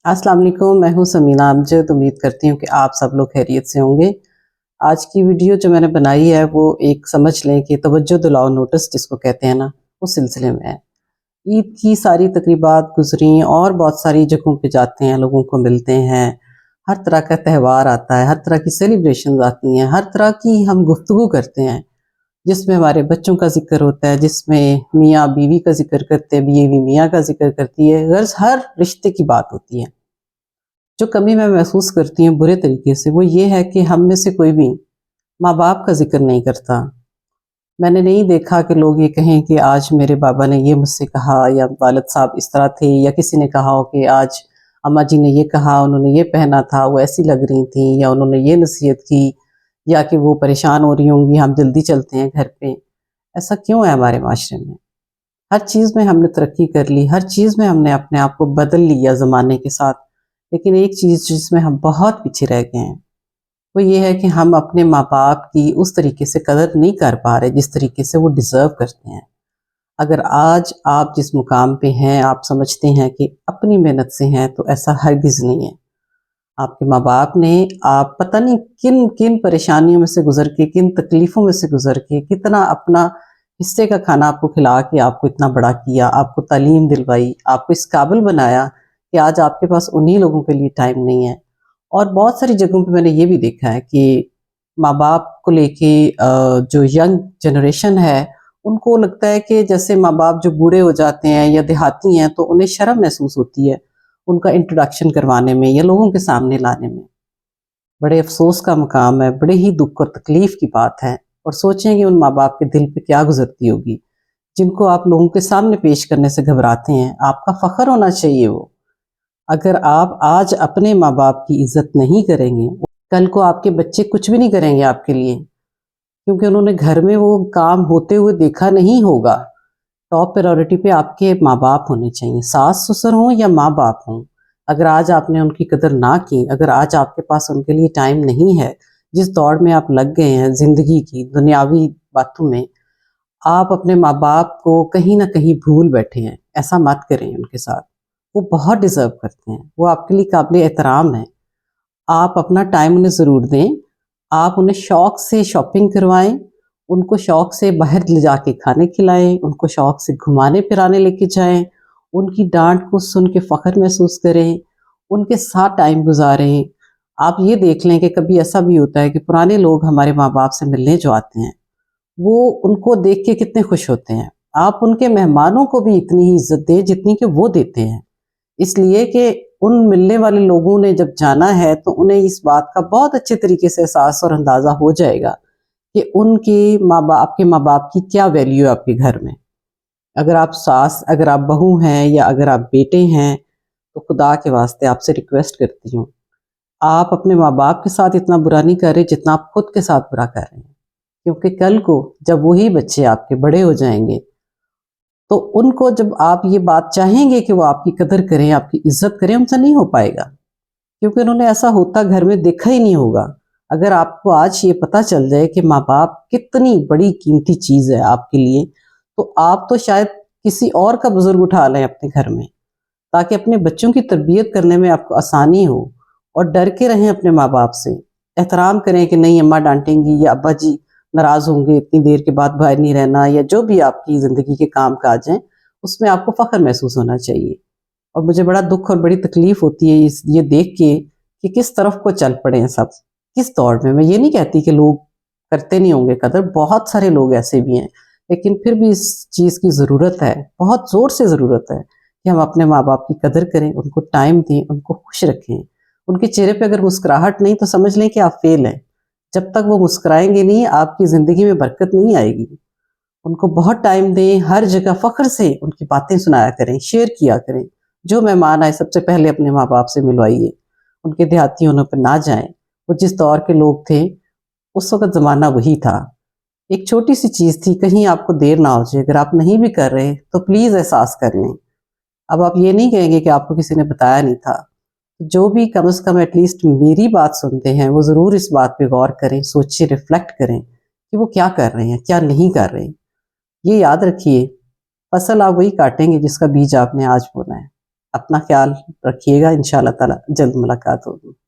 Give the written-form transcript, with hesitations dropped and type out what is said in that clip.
अस्सलाम वालेकुम, मैं हूँ समीना अमजद। उम्मीद करती हूँ कि आप सब लोग खैरियत से होंगे। आज की वीडियो जो मैंने बनाई है वो एक समझ लें कि तवज्जो दिलाओ नोटिस जिसको कहते हैं ना, उस सिलसिले में है। ईद की सारी तकरीबात गुजरी और बहुत सारी जगहों पे जाते हैं, लोगों को मिलते हैं। हर तरह का त्यौहार आता है, हर तरह की सेलिब्रेशंस आती हैं, हर तरह की हम गुफ्तगू करते हैं, जिसमें हमारे बच्चों का ज़िक्र होता है, जिसमें मियाँ बीवी का ज़िक्र करते हैं, बीवी मियाँ का ज़िक्र करती है, गर्ज़ हर रिश्ते की बात होती है। जो कमी मैं महसूस करती हूँ बुरे तरीके से वो ये है कि हम में से कोई भी माँ बाप का जिक्र नहीं करता। मैंने नहीं देखा कि लोग ये कहें कि आज मेरे बाबा ने ये मुझसे कहा, या वालिद साहब इस तरह थे, या किसी ने कहा हो कि आज अम्मा जी ने ये कहा, उन्होंने ये पहना था, वो ऐसी लग रही थी, या उन्होंने ये नसीहत की, या कि वो परेशान हो रही होंगी, हम जल्दी चलते हैं घर पे। ऐसा क्यों है हमारे माशरे में? हर चीज़ में हमने तरक्की कर ली, हर चीज़ में हमने अपने आप को बदल लिया ज़माने के साथ, लेकिन एक चीज़ जिसमें हम बहुत पीछे रह गए हैं, वो ये है कि हम अपने माँ-बाप की उस तरीके से कदर नहीं कर पा रहे, जिस तरीके से वो डिज़र्व करते हैं। अगर आज आप जिस मुकाम पे हैं, आप समझते हैं कि अपनी मेहनत से हैं, तो ऐसा हरगिज़ नहीं है। आपके माँ-बाप ने आप पता नहीं किन-किन परेशानियों में से गुज़र के, किन तकलीफ़ों में से गुज़र के, कितना अपना हिस्से का खाना आपको खिला के आपको इतना बड़ा किया, आपको तालीम दिलवाई, आपको इस काबिल बनाया कि आज आपके पास उन्हीं लोगों के लिए टाइम नहीं है। और बहुत सारी जगहों पे मैंने ये भी देखा है कि माँ-बाप को लेके जो यंग जनरेशन है, उनको लगता है कि जैसे माँ-बाप जो बूढ़े हो जाते हैं या देहाती हैं, तो उन्हें शर्म महसूस होती है उनका इंट्रोडक्शन करवाने में या लोगों के सामने लाने में। बड़े अफ़सोस का मकाम है, बड़े ही दुःख और तकलीफ़ की बात है, और सोचें कि उन माँ-बाप के दिल पे क्या गुज़रती होगी, जिनको आप लोगों के सामने पेश करने से घबराते हैं। आपका फ़ख्र होना चाहिए वो। अगर आप आज अपने माँ-बाप की इज़्ज़त नहीं करेंगे, कल को आपके बच्चे कुछ भी नहीं करेंगे आपके लिए, क्योंकि उन्होंने घर में वो काम होते हुए देखा नहीं होगा। टॉप प्रायोरिटी पे आपके माँ-बाप होने चाहिए, सास-ससुर हों या माँ-बाप हों। अगर आज आपने उनकी कदर ना की, अगर आज आपके पास उनके लिए टाइम नहीं है, जिस दौड़ में आप लग गए हैं ज़िंदगी की दुनियावी बातों में, आप अपने माँ-बाप को कहीं न कहीं भूल बैठे हैं। ऐसा मत करें उनके साथ। वो बहुत डिज़र्व करते हैं, वो आपके लिए काबिल एहतराम हैं। आप अपना टाइम उन्हें ज़रूर दें। आप उन्हें शौक से शॉपिंग करवाएँ, उनको शौक से बाहर ले जाके खाने खिलाएँ, उनको शौक से घुमाने-फिराने लेके जाएँ, उनकी डाँट को सुन के फ़ख्र महसूस करें, उनके साथ टाइम गुज़ारें। आप ये देख लें कि कभी ऐसा भी होता है कि पुराने लोग हमारे माँ-बाप से मिलने जो आते हैं, वो उनको देख के कितने खुश होते हैं। आप उनके मेहमानों को भी इतनी ही इज़्ज़त दें जितनी कि वो देते हैं। इसलिए कि उन मिलने वाले लोगों ने जब जाना है तो उन्हें इस बात का बहुत अच्छे तरीके से एहसास और अंदाज़ा हो जाएगा कि उनके माँ-बाप आपके माँ-बाप की क्या वैल्यू है आपके घर में। अगर आप सास, अगर आप बहू हैं या अगर आप बेटे हैं, तो खुदा के वास्ते आपसे रिक्वेस्ट करती हूँ, आप अपने माँ-बाप के साथ इतना बुरा नहीं कर रहे जितना आप खुद के साथ बुरा कर रहे हैं। क्योंकि कल को जब वही बच्चे आपके बड़े हो जाएँगे, तो उनको जब आप ये बात चाहेंगे कि वो आपकी कदर करें, आपकी इज़्ज़त करें, उनसे नहीं हो पाएगा, क्योंकि उन्होंने ऐसा होता घर में देखा ही नहीं होगा। अगर आपको आज ये पता चल जाए कि माँ-बाप कितनी बड़ी कीमती चीज़ है आपके लिए, तो आप तो शायद किसी और का बुज़ुर्ग उठा लें अपने घर में, ताकि अपने बच्चों की तरबियत करने में आपको आसानी हो, और डर के रहें अपने माँ-बाप से। एहतराम करें कि नहीं अम्मा डाँटेंगी या अब्बा जी नाराज़ होंगे, इतनी देर के बाद बाहर नहीं रहना, या जो भी आपकी ज़िंदगी के काम-काज हैं, उसमें आपको फ़ख्र महसूस होना चाहिए। और मुझे बड़ा दुःख और बड़ी तकलीफ़ होती है इस ये देख के कि किस तरफ को चल पड़े हैं सब, किस दौड़ में। मैं ये नहीं कहती कि लोग करते नहीं होंगे कदर, बहुत सारे लोग ऐसे भी हैं, लेकिन फिर भी इस चीज़ की ज़रूरत है, बहुत ज़ोर से ज़रूरत है कि हम अपने माँ-बाप की कदर करें, उनको टाइम दें, उनको खुश रखें। उनके चेहरे पे अगर मुस्कुराहट नहीं तो समझ लें कि आप फ़ेल हैं। जब तक वो मुस्कुराएँगे नहीं, आपकी ज़िंदगी में बरकत नहीं आएगी। उनको बहुत टाइम दें, हर जगह फ़ख्र से उनकी बातें सुनाया करें, शेयर किया करें। जो मेहमान आए सबसे पहले अपने माँ-बाप से मिलवाइए, उनके देहाती होने पे ना जाएँ। वो जिस दौर के लोग थे, उस वक़्त ज़माना वही था। एक छोटी-सी चीज़ थी, कहीं आपको देर ना हो जाए, अगर आप नहीं भी कर रहे, तो प्लीज़ एहसास कर लें। अब आप ये नहीं कहेंगे कि आपको किसी ने बताया नहीं था। जो भी कम से कम एटलीस्ट मेरी बात सुनते हैं, वो ज़रूर इस बात पे गौर करें, सोचें, रिफ्लेक्ट करें कि वो क्या कर रहे हैं, क्या नहीं कर रहे। ये याद रखिए, फसल आप वही काटेंगे जिसका बीज आपने आज बोना है। अपना ख्याल रखिएगा, इंशाल्लाह ताला जल्द मुलाकात होगी।